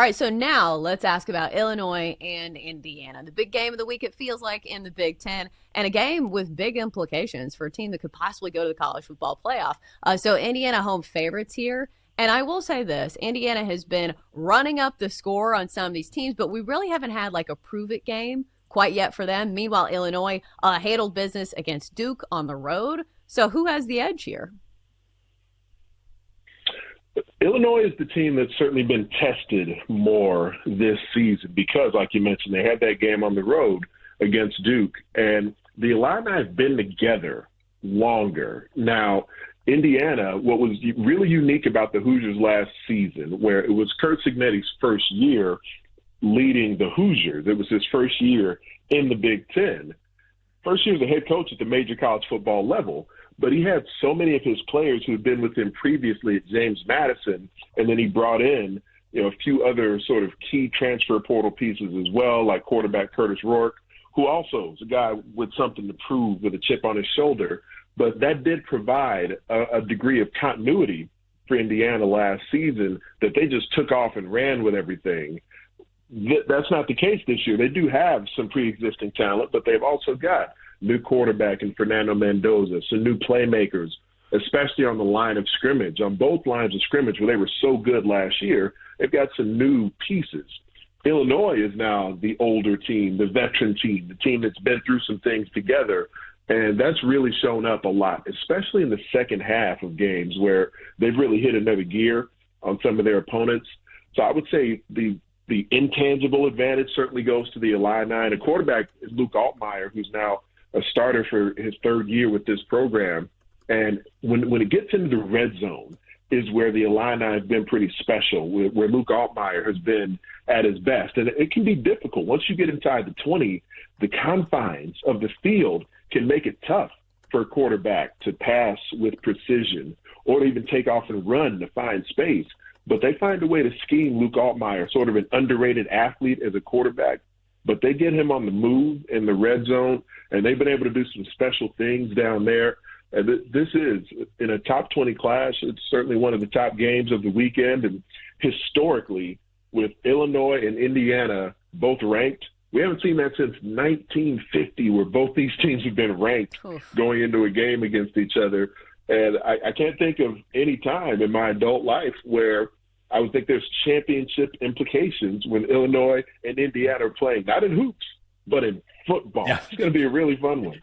All right, so now let's ask about Illinois and Indiana. The big game of the week, it feels like, in the Big Ten, and a game with big implications for a team that could possibly go to the college football playoff. So Indiana home favorites here. And I will say this, Indiana has been running up the score on some of these teams, but we really haven't had like a prove it game quite yet for them. Meanwhile, Illinois handled business against Duke on the road. So who has the edge here? Illinois is the team that's certainly been tested more this season because, like you mentioned, they had that game on the road against Duke, and the Illini have been together longer. Now, Indiana, what was really unique about the Hoosiers last season, where it was Curt Cignetti's first year leading the Hoosiers. It was his first year in the Big Ten. First year as a head coach at the major college football level, but he had so many of his players who had been with him previously at James Madison, and then he brought in, a few other sort of key transfer portal pieces as well, like quarterback Curtis Rourke, who also is a guy with something to prove, with a chip on his shoulder. But that did provide a degree of continuity for Indiana last season, that they just took off and ran with everything. That's not the case this year. They do have some pre-existing talent, but they've also got new quarterback in Fernando Mendoza, some new playmakers, especially on the line of scrimmage. On both lines of scrimmage, where they were so good last year, they've got some new pieces. Illinois is now the older team, the veteran team, the team that's been through some things together, and that's really shown up a lot, especially in the second half of games where they've really hit another gear on some of their opponents. So I would say the intangible advantage certainly goes to the Illini. And a quarterback is Luke Altmaier, who's now a starter for his third year with this program. And when it gets into the red zone is where the Illini have been pretty special, where Luke Altmaier has been at his best. And it can be difficult. Once you get inside the 20, the confines of the field can make it tough for a quarterback to pass with precision or to even take off and run to find space. But they find a way to scheme Luke Altmaier, sort of an underrated athlete as a quarterback, but they get him on the move in the red zone, and they've been able to do some special things down there. And this is, in a top 20 class, it's certainly one of the top games of the weekend. And historically, with Illinois and Indiana both ranked, we haven't seen that since 1950, where both these teams have been ranked going into a game against each other. And I can't think of any time in my adult life where I would think there's championship implications when Illinois and Indiana are playing, not in hoops, but in football. Yeah. It's going to be a really fun one.